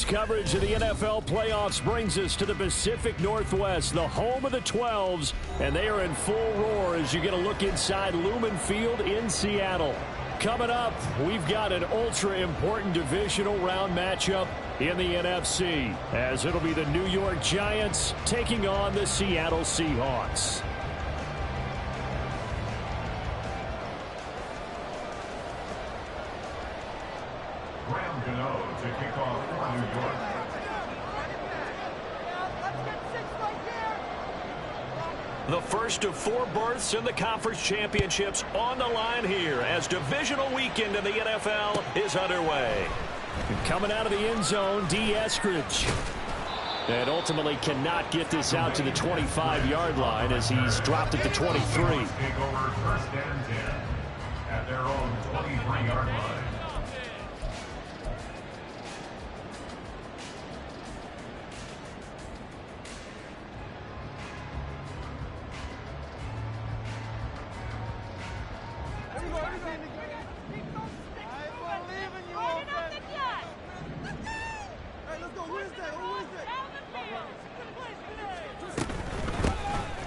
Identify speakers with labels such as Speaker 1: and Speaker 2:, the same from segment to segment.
Speaker 1: coverage of the NFL playoffs brings us to the Pacific Northwest, the home of the 12s, and they are in full roar as you get a look inside Lumen Field in Seattle. Coming up, we've got an ultra-important divisional round matchup in the NFC, as it'll be the New York Giants taking on the Seattle Seahawks.
Speaker 2: To kick off for New York.
Speaker 1: The first of 4 berths in the conference championships on the line here as divisional weekend in the NFL is underway. And coming out of the end zone, D. Eskridge. And ultimately cannot get this out to the 25-yard line as he's dropped at the 23.
Speaker 2: Take over first and 10 at their own 23-yard line.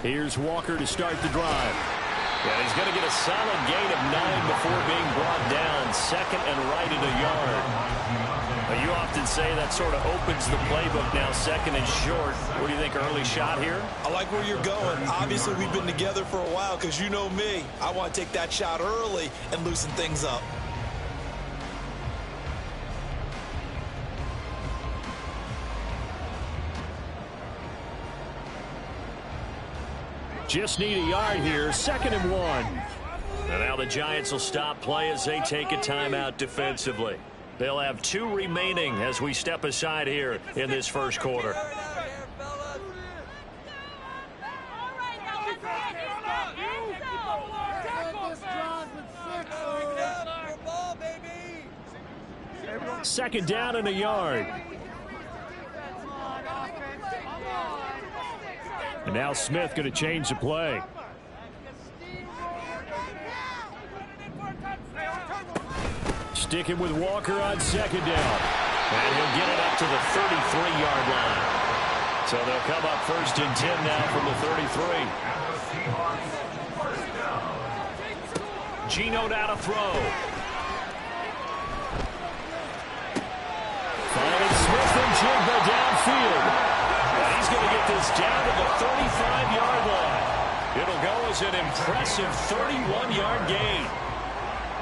Speaker 1: Here's Walker to start the drive. And he's going to get a solid gain of 9 before being brought down. Second and right at a yard. But you often say that sort of opens the playbook now, second and short. What do you think, early shot here?
Speaker 3: I like where you're going. Obviously, we've been together for a while because you know me. I want to take that shot early and loosen things up.
Speaker 1: Just need a yard here, second and 1. And now the Giants will stop play as they take a timeout defensively. They'll have 2 remaining as we step aside here in this first quarter. Second down and a yard. And now Smith going to change the play. Sticking with Walker on second down. And he'll get it up to the 33-yard line. So they'll come up first and 10 now from the 33. Geno down to throw. Finding Smith and Jigba downfield. And he's going to get this down to the 35-yard line. It'll go as an impressive 31-yard gain.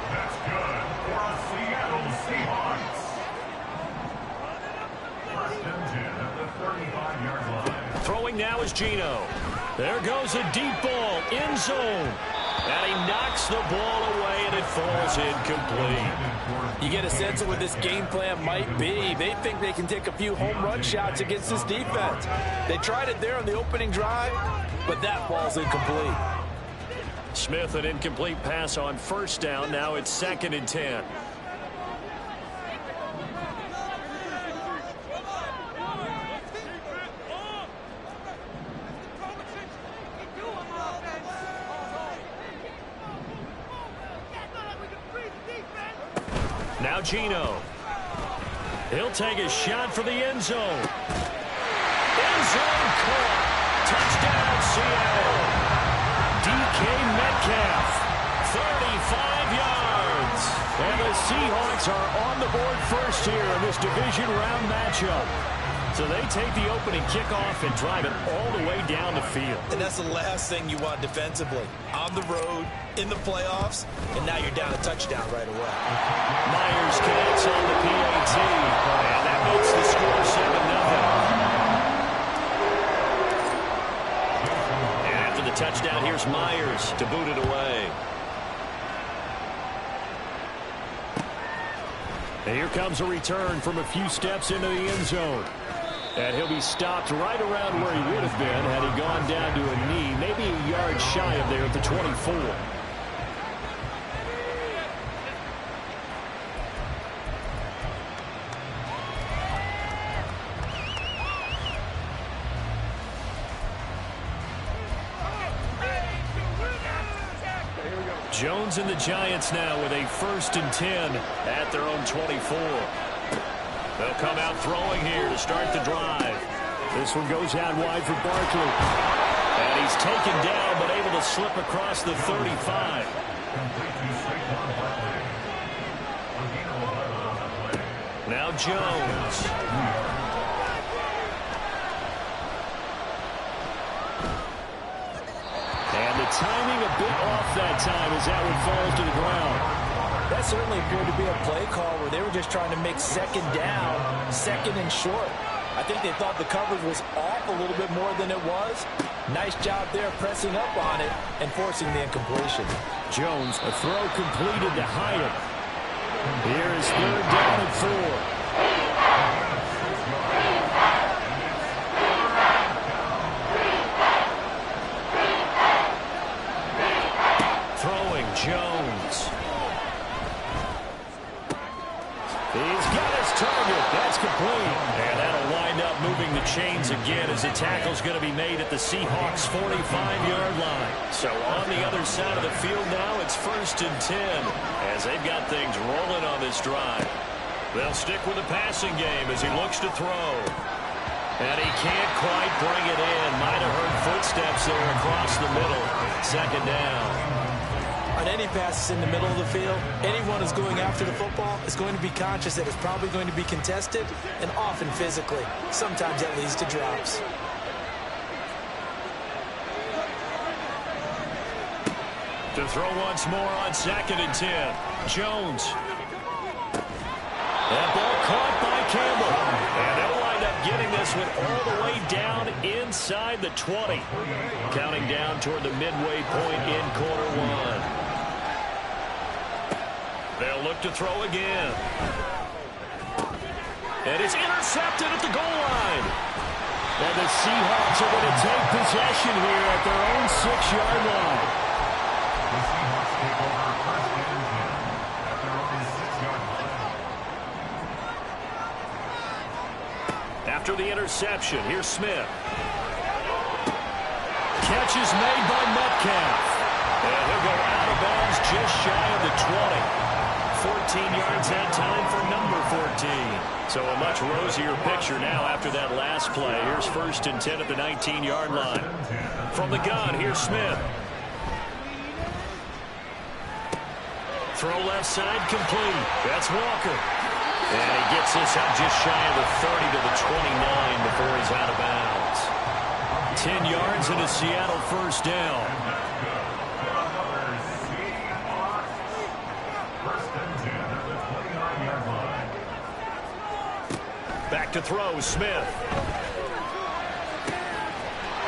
Speaker 2: That's good for the Seattle Seahawks. First and 10 at the 35-yard line.
Speaker 1: Throwing now is Geno. There goes a deep ball, end zone. And he knocks the ball away, and it falls incomplete.
Speaker 4: You get a sense of what this game plan might be. They think they can take a few home run shots against this defense. They tried it there on the opening drive, but that ball's incomplete.
Speaker 1: Smith, an incomplete pass on first down. Now it's second and 10. Now Geno. He'll take a shot for the end zone. End zone caught. Touchdown, Seattle. DK Metcalf, 35 yards. And the Seahawks are on the board first here in this division round matchup. So they take the opening kickoff and drive it all the way down the field.
Speaker 3: And that's the last thing you want defensively. On the road, in the playoffs, and now you're down a touchdown right away.
Speaker 1: Myers connects on the PAT, and that makes the score 7-0. And after the touchdown, here's Myers to boot it away. And here comes a return from a few steps into the end zone. And he'll be stopped right around where he would have been had he gone down to a knee, maybe a yard shy of there at the 24. Jones and the Giants now with a 1st and 10 at their own 24. They'll come out throwing here to start the drive. This one goes out wide for Barkley. And he's taken down, but able to slip across the 35. Now Jones. And the timing a bit off that time as that one falls to the ground.
Speaker 4: That certainly appeared to be a play call where they were just trying to make second down, second and short. I think they thought the coverage was off a little bit more than it was. Nice job there pressing up on it and forcing the incompletion.
Speaker 1: Jones, a throw completed to Hyatt. Here is third down and 4. Jones. He's got his target. That's complete. And that'll wind up moving the chains again as the tackle's going to be made at the Seahawks' 45-yard line. So on the other side of the field now, it's 1st and 10 as they've got things rolling on this drive. They'll stick with the passing game as he looks to throw. And he can't quite bring it in. Might have heard footsteps there across the middle. Second down.
Speaker 4: On any passes in the middle of the field, anyone who's going after the football is going to be conscious that it's probably going to be contested and often physically. Sometimes that leads to drops.
Speaker 1: To throw once more on 2nd and 10. Jones. That ball caught by Campbell. And they'll wind up getting this one all the way down inside the 20. Counting down toward the midway point in quarter 1. They'll look to throw again. And it's intercepted at the goal line. And the Seahawks are going to take possession here at their own 6-yard line.
Speaker 2: The Seahawks take over 1st and 10 at their own 6-yard line.
Speaker 1: After the interception, here's Smith. Catch is made by Metcalf. And he'll go out of bounds just shy of the 20. 14 yards that time for number 14. So a much rosier picture now after that last play. Here's 1st and 10 at the 19-yard line. From the gun, here's Smith. Throw left side complete. That's Walker. And he gets this out just shy of the 30 to the 29 before he's out of bounds. 10 yards and a Seattle 1st down. Back to throw, Smith.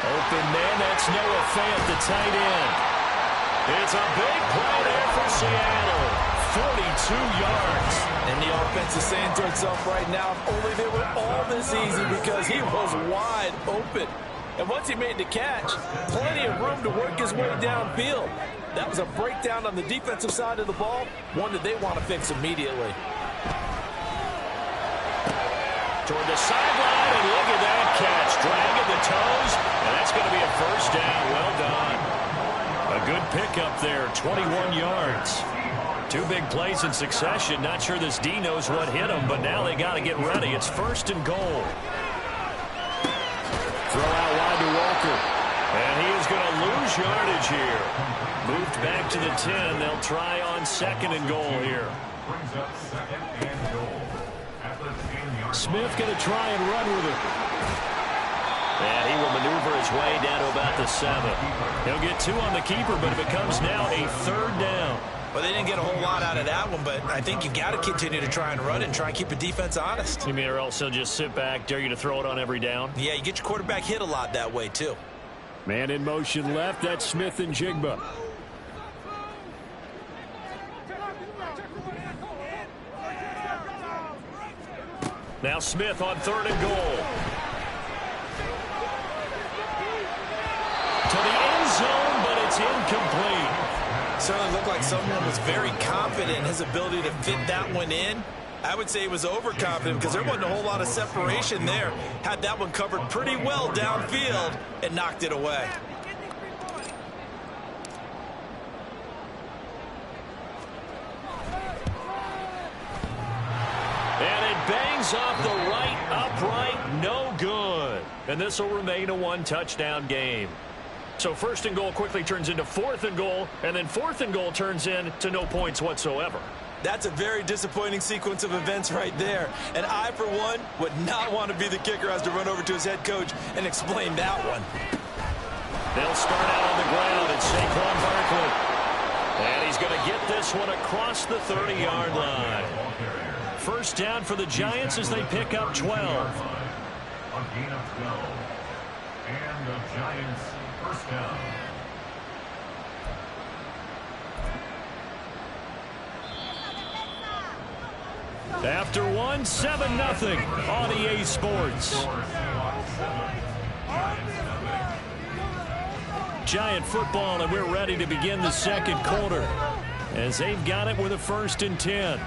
Speaker 1: Open man, that's Noah Fant, the tight end. It's a big play there for Seattle. 42 yards.
Speaker 4: And the offense is saying to itself right now, if only they were all this easy, because he was wide open. And once he made the catch, plenty of room to work his way downfield. That was a breakdown on the defensive side of the ball, one that they want to fix immediately.
Speaker 1: Toward the sideline, and look at that catch. Dragging the toes, and that's going to be a 1st down. Well done. A good pickup there, 21 yards. 2 big plays in succession. Not sure this D knows what hit him, but now they got to get ready. It's 1st and goal. Throw out wide to Walker. And he is going to lose yardage here. Moved back to the 10. They'll try on 2nd and goal here.
Speaker 2: Brings up 2nd and goal.
Speaker 1: Smith going to try and run with it. And he will maneuver his way down to about the 7. He'll get 2 on the keeper, but it becomes now a 3rd down.
Speaker 4: Well, they didn't get a whole lot out of that one, but I think you've got to continue to try and run and try and keep the defense honest.
Speaker 1: You mean or else he'll just sit back, dare you to throw it on every down?
Speaker 4: Yeah, you get your quarterback hit a lot that way, too.
Speaker 1: Man in motion left, that's Smith and Jigba. Now Smith on 3rd and goal. To the end zone, but it's incomplete.
Speaker 4: Certainly looked like someone was very confident in his ability to fit that one in. I would say he was overconfident because there wasn't a whole lot of separation there. Had that one covered pretty well downfield and knocked it away.
Speaker 1: And it bangs off the and this will remain a one-touchdown game. So first and goal quickly turns into fourth and goal, and then fourth and goal turns into no points whatsoever.
Speaker 3: That's a very disappointing sequence of events right there. And I, for one, would not want to be the kicker who has to run over to his head coach and explain that one.
Speaker 1: They'll start out on the ground at Saquon Barkley. And he's going to get this one across the 30-yard line. First down for the Giants as they pick up 12.
Speaker 2: A gain of 12. And the Giants first down.
Speaker 1: After one, 7-0 on EA Sports. Giant football, and we're ready to begin the second quarter as they've got it with a 1st and 10.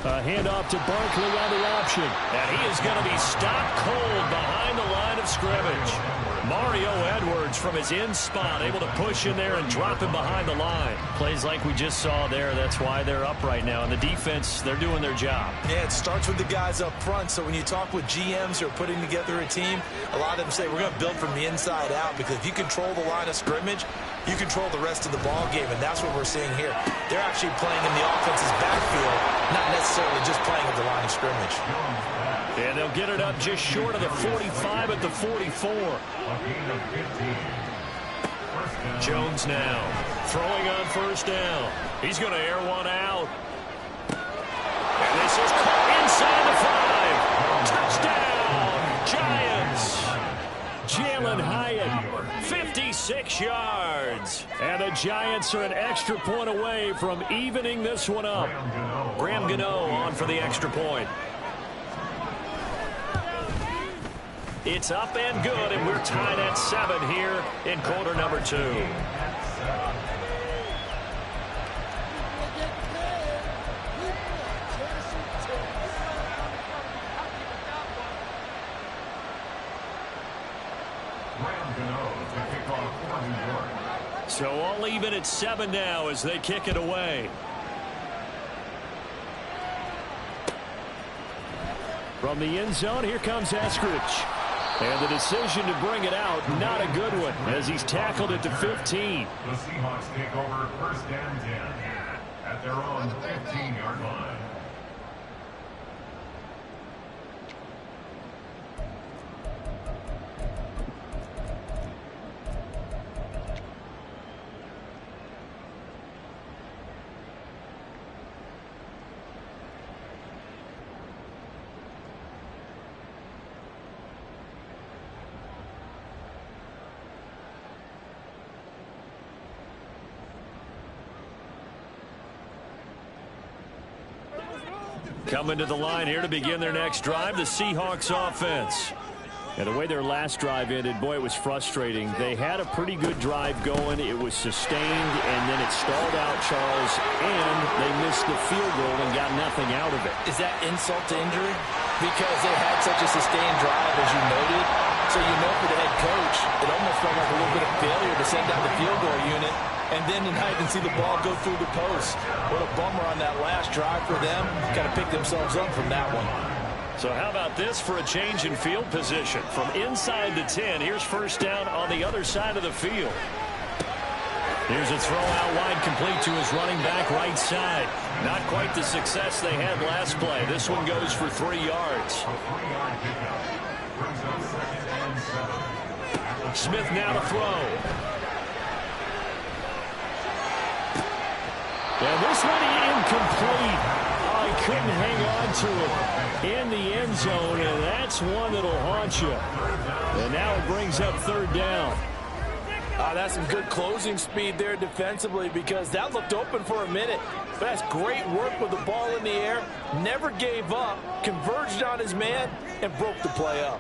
Speaker 1: A handoff to Barkley on the option. And he is going to be stopped cold behind the line of scrimmage. Mario Edwards from his in spot, able to push in there and drop him behind the line. Plays like we just saw there. That's why they're up right now. And the defense, they're doing their job.
Speaker 3: Yeah, it starts with the guys up front. So when you talk with GMs who are putting together a team, a lot of them say we're going to build from the inside out, because if you control the line of scrimmage, you control the rest of the ball game, and that's what we're seeing here. They're actually playing in the offense's backfield, not necessarily just playing at the line of scrimmage.
Speaker 1: And they'll get it up just short of the 45 at the 44. Jones now throwing on first down. He's going to air one out. And this is caught inside the 5. Touchdown, Giants. Jalen Hyatt, 56 yards. And the Giants are an extra point away from evening this one up. Graham Gano on for the extra point. It's up and good, and we're tied at 7 here in quarter number 2. So all even at 7 now as they kick it away. From the end zone, here comes Eskridge. And the decision to bring it out, not a good one, as he's tackled it to 15.
Speaker 2: The Seahawks take over 1st and 10 at their own 15-yard line.
Speaker 1: Coming to the line here to begin their next drive, the Seahawks offense. And the way their last drive ended, boy, it was frustrating. They had a pretty good drive going. It was sustained, and then it stalled out, Charles, and they missed the field goal and got nothing out of it.
Speaker 4: Is that insult to injury? Because they had such a sustained drive, as you noted. So you know for the head coach, it almost felt like a little bit of failure to send out the field goal unit. And then tonight and see the ball go through the post. What a bummer on that last drive for them. Kind of picked themselves up from that one.
Speaker 1: So how about this for a change in field position? From inside the 10, here's first down on the other side of the field. Here's a throw out wide, complete to his running back right side. Not quite the success they had last play. This one goes for 3 yards. Smith now to throw. And this one incomplete. Oh, he couldn't hang on to it in the end zone, and that's one that'll haunt you. And now it brings up 3rd down.
Speaker 4: That's some good closing speed there defensively, because that looked open for a minute. But that's great work with the ball in the air. Never gave up, converged on his man, and broke the play up.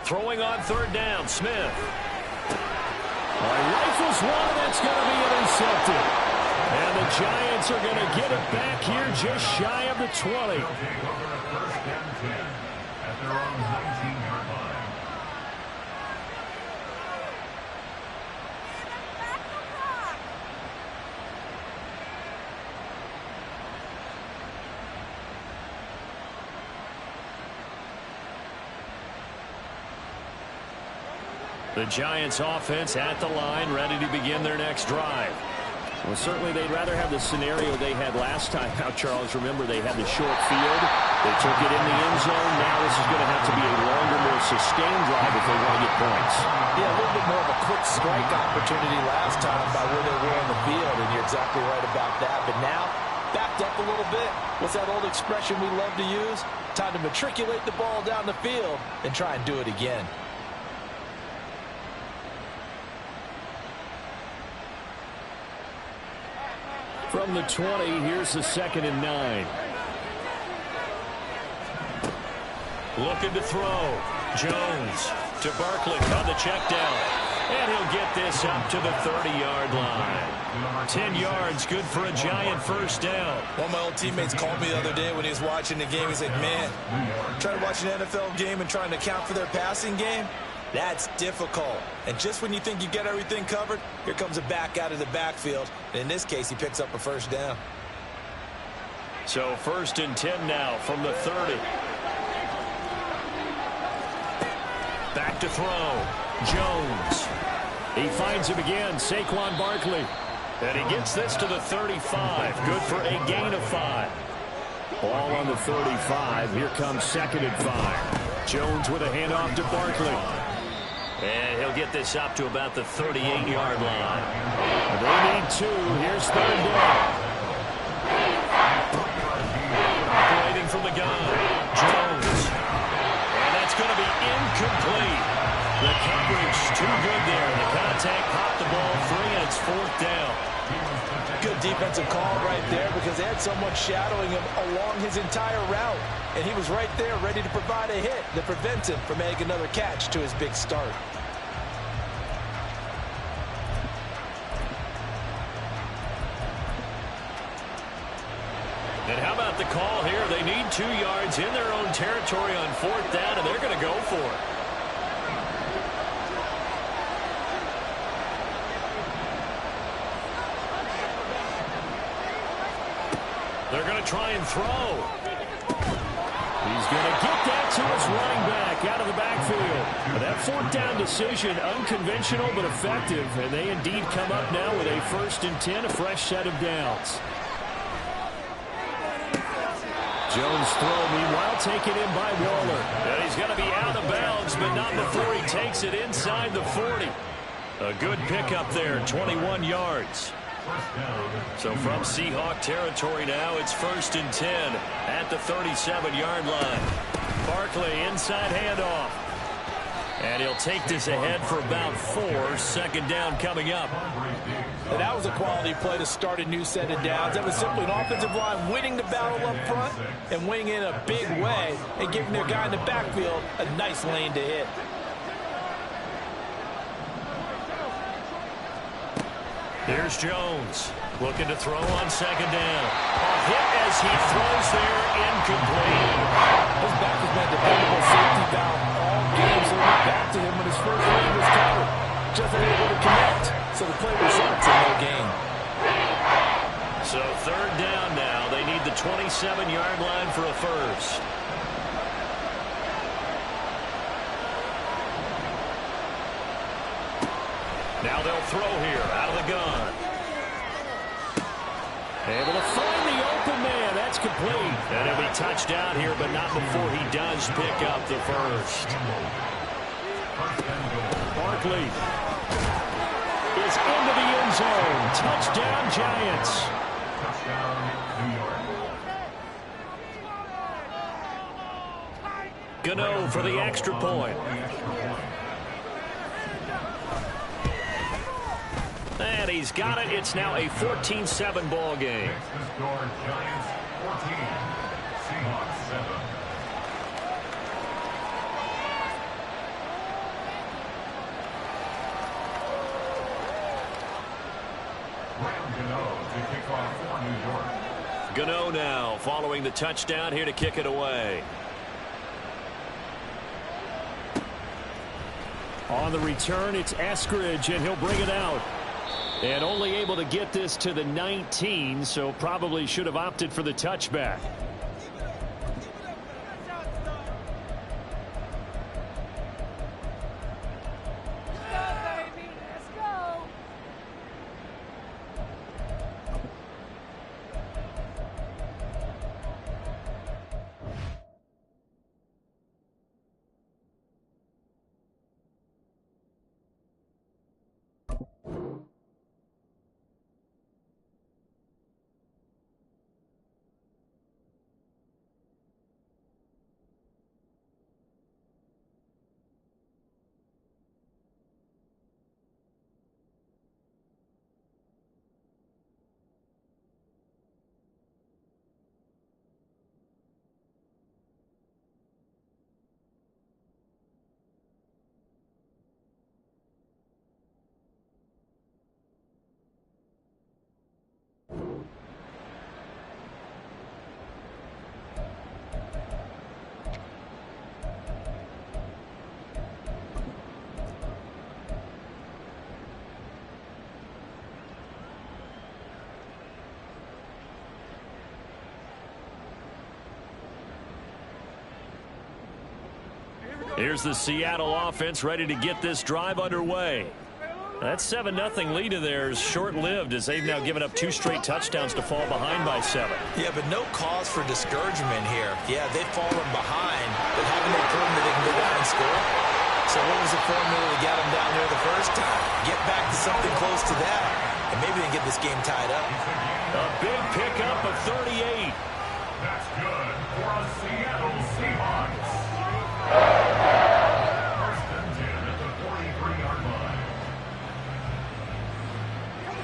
Speaker 1: Throwing on 3rd down, Smith. Rifles one, that's going to be intercepted. And the Giants are going to get it back here just shy of the 20.
Speaker 2: Take over the first and 10 at their own 19-yard line.
Speaker 1: The Giants offense at the line, ready to begin their next drive.
Speaker 5: Well, certainly they'd rather have the scenario they had last time out, Charles. Remember, they had the short field. They took it in the end zone. Now this is going to have to be a longer, more sustained drive if they want to get points.
Speaker 4: Yeah, a little bit more of a quick strike opportunity last time by where they were on the field, and you're exactly right about that. But now, backed up a little bit. What's that old expression we love to use? Time to matriculate the ball down the field and try and do it again.
Speaker 1: From the 20, here's the 2nd and 9. Looking to throw. Jones to Barkley on the check down. And he'll get this up to the 30-yard line. 10 yards, good for a Giant first down.
Speaker 3: One of my old teammates called me the other day when he was watching the game. He's like, man, trying to watch an NFL game and trying to account for their passing game? That's difficult. And just when you think you get everything covered, here comes a back out of the backfield. And in this case, he picks up a first down.
Speaker 1: So 1st and 10 now from the 30. Back to throw. Jones. He finds him again. Saquon Barkley. And he gets this to the 35. Good for a gain of 5. Ball on the 35. Here comes 2nd and 5. Jones with a handoff to Barkley. And he'll get this up to about the 38-yard line. They need 2. Here's 3rd down. Operating from the gun. Jones. And that's going to be incomplete. The coverage too good there. The contact popped the ball free, and it's 4th down.
Speaker 3: Good defensive call right there because they had someone shadowing him along his entire route. And he was right there ready to provide a hit that prevents him from making another catch to his big start.
Speaker 1: And how about the call here? They need 2 yards in their own territory on 4th down, and they're going to go for it. They're going to try and throw. He's going to get that to his running back out of the backfield. That 4th down decision, unconventional but effective, and they indeed come up now with a 1st and 10, a fresh set of downs. Jones throw, meanwhile, taken in by Waller. And he's going to be out of bounds, but not before he takes it inside the 40. A good pickup there, 21 yards. So from Seahawk territory now, it's 1st and 10 at the 37-yard line. Barkley inside handoff. And he'll take this ahead for about 4. 2nd down coming up.
Speaker 4: And that was a quality play to start a new set of downs. That was simply an offensive line winning the battle up front and winning in a big way and giving their guy in the backfield a nice lane to hit.
Speaker 1: Here's Jones looking to throw on 2nd down. A hit as he throws there, incomplete.
Speaker 4: His back has been a dependable safety valve all game, so he went back to him when his first read was covered. Just unable to connect, so the play results in no gain.
Speaker 1: So 3rd down now. They need the 27-yard line for a first. Now they'll throw here out of the gun. Able to find the open man. That's complete. And he'll be touchdown here, but not before he does pick up the first. Barkley is into the end zone. Touchdown, Giants. Gano for the extra point. And he's got it. It's now a 14-7 ball game.
Speaker 2: Giants 14, Seahawks 7. Graham Gano to kick off
Speaker 1: Gano now following the touchdown here to kick it away.
Speaker 5: On the return, it's Eskridge, and he'll bring it out. And only able to get this to the 19, so probably should have opted for the touchback.
Speaker 1: Here's the Seattle offense ready to get this drive underway. That 7-0 lead of theirs short-lived as they've now given up 2 straight touchdowns to fall behind by 7.
Speaker 3: Yeah, but no cause for discouragement here. Yeah, they've fallen behind, but haven't they proven that they can go down and score? So what was the formula that got them down there the first time? Get back to something close to that, and maybe they can get this game tied up.
Speaker 1: A big pickup of 38.
Speaker 2: That's good for a Seattle Seahawks.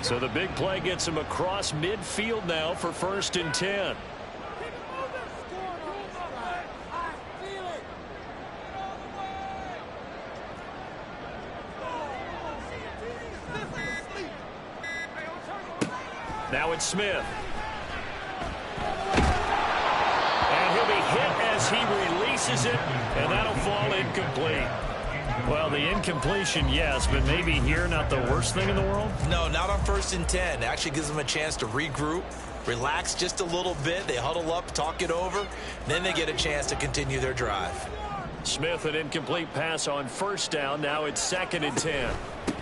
Speaker 1: So the big play gets him across midfield now for 1st and 10. Now it's Smith. And he'll be hit as he releases it, and that'll fall incomplete. Well, the incompletion, yes, but maybe here not the worst thing in the world?
Speaker 3: No, not on 1st and 10. It actually gives them a chance to regroup, relax just a little bit. They huddle up, talk it over, then they get a chance to continue their drive.
Speaker 1: Smith, an incomplete pass on 1st down. Now it's 2nd and 10.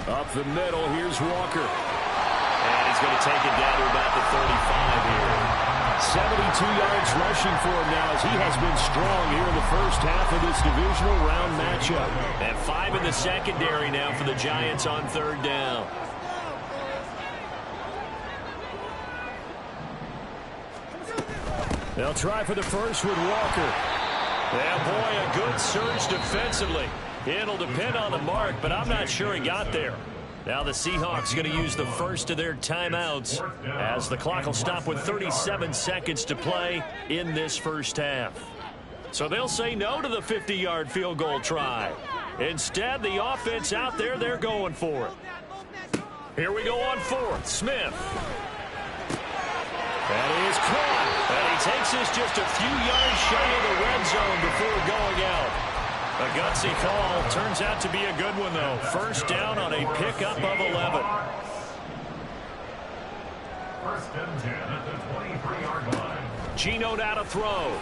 Speaker 1: Up the middle, here's Walker. And he's going to take it down to about the 35 here. 72 yards rushing for him now as he has been strong here in the first half of this divisional round matchup. And 5 in the secondary now for the Giants on 3rd down. They'll try for the first with Walker. Yeah, boy, a good surge defensively. It'll depend on the mark, but I'm not sure he got there. Now the Seahawks going to use the first of their timeouts as the clock will stop with 37 seconds to play in this first half. So they'll say no to the 50-yard field goal try. Instead, the offense out there, they're going for it. Here we go on 4th. Smith. That is caught. And he takes this just a few yards shy of the red zone before going out. A gutsy call. Turns out to be a good one, though. 1st down on a pickup of 11.
Speaker 2: 1st and 10 at the 23-yard line.
Speaker 1: Geno now to throw.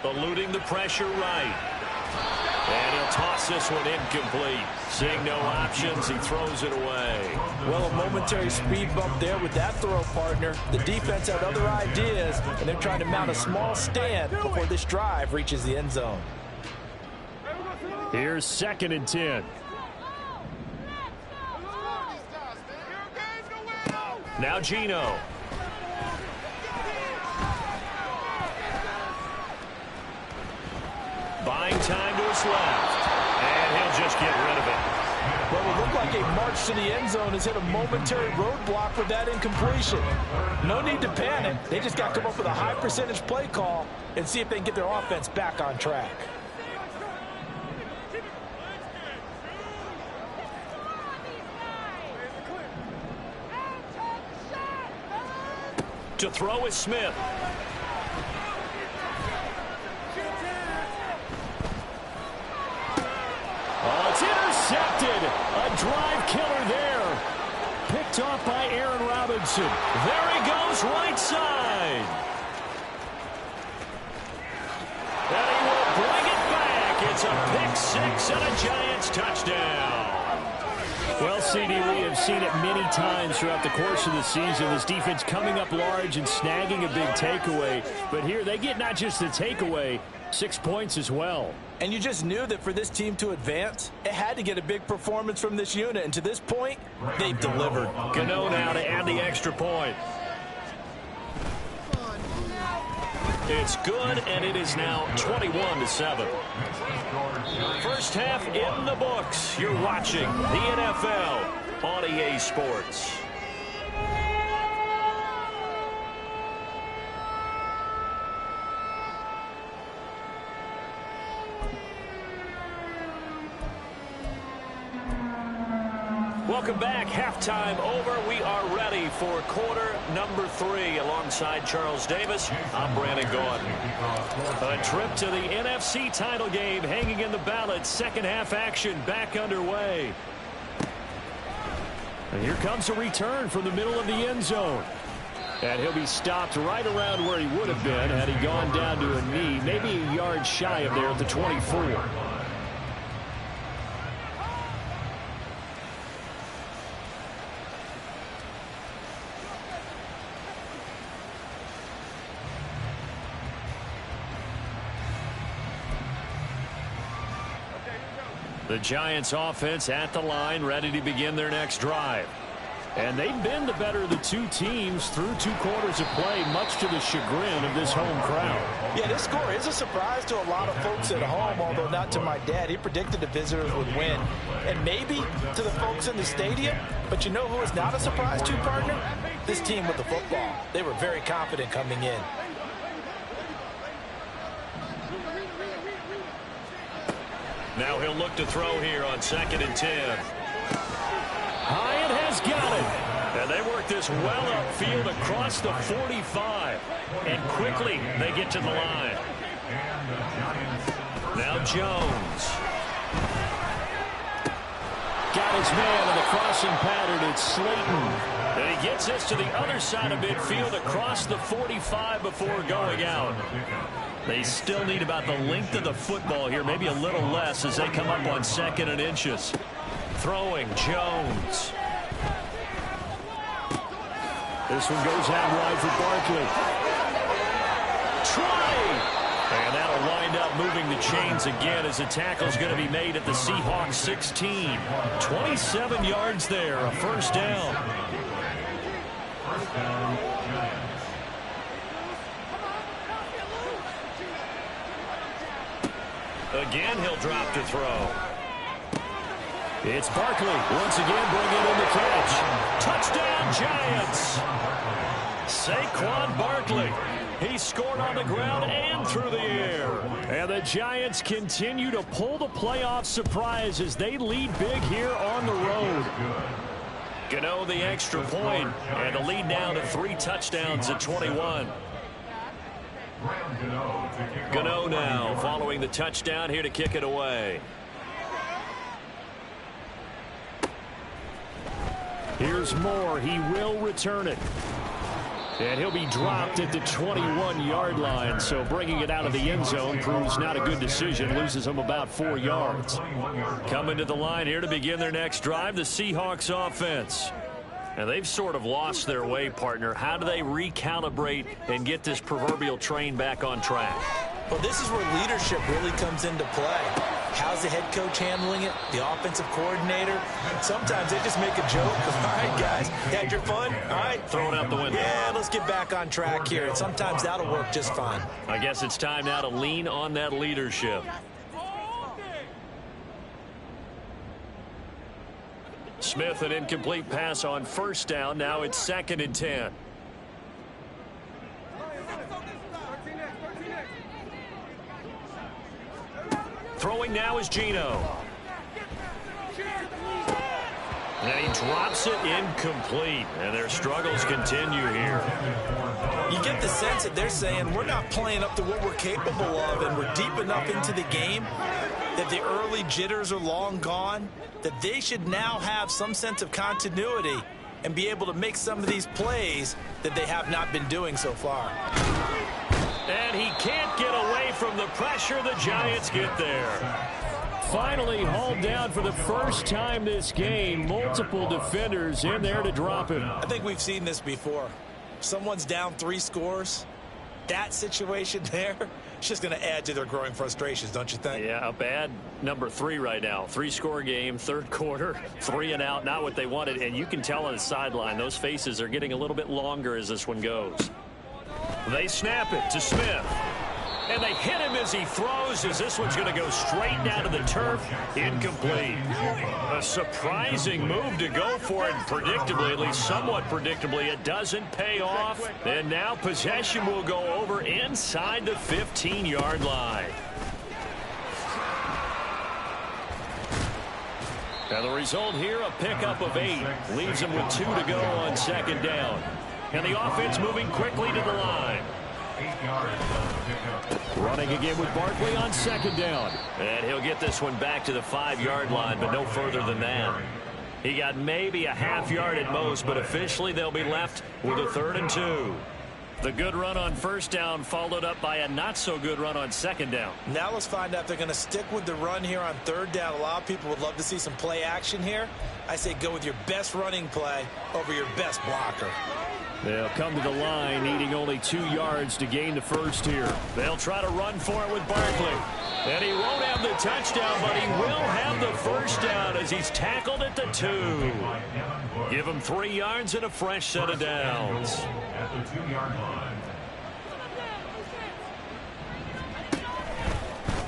Speaker 1: Eluding the pressure right. And he'll toss this one incomplete. Seeing no options, he throws it away.
Speaker 4: Well, a momentary speed bump there with that throw, partner. The defense had other ideas, and they're trying to mount a small stand before this drive reaches the end zone.
Speaker 5: Here's 2nd and 10.
Speaker 1: Now Geno. Buying time to his left. And he'll just get rid of it.
Speaker 4: Well, it looked like a march to the end zone has hit a momentary roadblock with that incompletion. No need to panic. They just got to come up with a high percentage play call and see if they can get their offense back on track.
Speaker 1: To throw is Smith. Oh, it's intercepted. A drive killer there. Picked off by Aaron Robinson. There he goes, right side. And he will bring it back. It's a pick six and a Giants touchdown. Well, CD, we have seen it many times throughout the course of the season. This defense coming up large and snagging a big takeaway. But here they get not just the takeaway, 6 points as well.
Speaker 4: And you just knew that for this team to advance, it had to get a big performance from this unit. And to this point, they've delivered.
Speaker 1: Gano now to add the extra point. It's good, and it is now 21-7. First half in the books. You're watching the NFL on EA Sports. Welcome back. Halftime over. We are ready for quarter number 3. Alongside Charles Davis, I'm Brandon Gordon. A trip to the NFC title game hanging in the balance. Second half action back underway. And here comes a return from the middle of the end zone. And he'll be stopped right around where he would have been had he gone down to a knee, maybe a yard shy of there at the 24. The Giants offense at the line, ready to begin their next drive. And they've been the better of the two teams through 2 quarters of play, much to the chagrin of this home crowd.
Speaker 4: Yeah, this score is a surprise to a lot of folks at home, although not to my dad. He predicted the visitors would win. And maybe to the folks in the stadium, but you know who is not a surprise to, partner? This team with the football. They were very confident coming in.
Speaker 1: Now he'll look to throw here on 2nd and 10. Hyatt has got it. And they work this well upfield across the 45. And quickly they get to the line. Now Jones. Got his man in the crossing pattern. It's Slayton. And he gets this to the other side of midfield across the 45 before going out. They still need about the length of the football here, maybe a little less as they come up on 2nd and inches. Throwing, Jones. This one goes out wide for Barkley. Try! And that'll wind up moving the chains again as the tackle's going to be made at the Seahawks 16. 27 yards there, a first down. Again, he'll drop to throw. It's Barkley once again bringing in the catch. Touchdown, Giants. Saquon Barkley. He scored on the ground and through the air. And the Giants continue to pull the playoff surprise as they lead big here on the road. Gano the extra point, and the lead now to 3 touchdowns at 21. Gano now following the touchdown here to kick it away. Here's Moore. He will return it. And he'll be dropped at the 21-yard line. So bringing it out of the end zone proves not a good decision. Loses him about 4 yards. Coming to the line here to begin their next drive, the Seahawks offense. And they've sort of lost their way, partner. How do they recalibrate and get this proverbial train back on track?
Speaker 3: Well, this is where leadership really comes into play. How's the head coach handling it? The offensive coordinator? Sometimes they just make a joke. All right, guys, had your fun? All right.
Speaker 1: Throw it out the window.
Speaker 3: Yeah, let's get back on track here. And sometimes that'll work just fine.
Speaker 1: I guess it's time now to lean on that leadership. Smith, an incomplete pass on first down. Now it's 2nd and 10. Throwing now is Geno. And he drops it incomplete. And their struggles continue here.
Speaker 3: You get the sense that they're saying we're not playing up to what we're capable of, and we're deep enough into the game that the early jitters are long gone, that they should now have some sense of continuity and be able to make some of these plays that they have not been doing so far.
Speaker 1: And he can't get away from the pressure. The Giants get there. Finally hauled down for the first time this game. Multiple defenders in there to drop him.
Speaker 3: I think we've seen this before. Someone's down 3 scores. That situation there, it's just going to add to their growing frustrations, don't you think?
Speaker 1: Yeah, a bad number 3 right now. 3-score game, third quarter, 3 and out, not what they wanted. And you can tell on the sideline, those faces are getting a little bit longer as this one goes. They snap it to Smith. And they hit him as he throws, as this one's going to go straight down to the turf. Incomplete. A surprising move to go for it, predictably, at least somewhat predictably. It doesn't pay off. And now possession will go over inside the 15-yard line. And the result here, a pickup of 8. Leaves them with 2 to go on second down. And the offense moving quickly to the line.
Speaker 2: 8 yards on the pickup.
Speaker 1: Running again with Barkley on second down. And he'll get this one back to the 5-yard line, but no further than that. He got maybe a half yard at most, but officially they'll be left with a 3rd and 2. The good run on first down followed up by a not-so-good run on second down.
Speaker 3: Now let's find out if they're going to stick with the run here on 3rd down. A lot of people would love to see some play action here. I say go with your best running play over your best blocker.
Speaker 1: They'll come to the line, needing only 2 yards to gain the first here. They'll try to run for it with Barkley. And he won't have the touchdown, but he will have the first down as he's tackled at the 2. Give him 3 yards and a fresh set of downs.
Speaker 2: At the 2-yard line.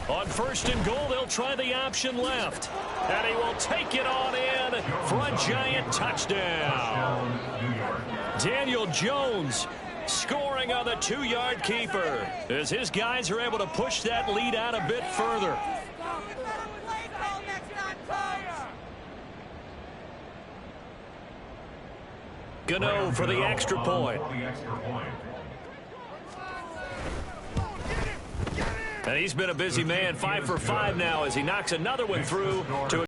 Speaker 1: On 1st and goal, they'll try the option left. And he will take it on in for a Giant touchdown. Daniel Jones scoring on the 2-yard keeper as his guys are able to push that lead out a bit further. Gano for the extra point. And he's been a busy man, 5 for 5 now as he knocks another one through to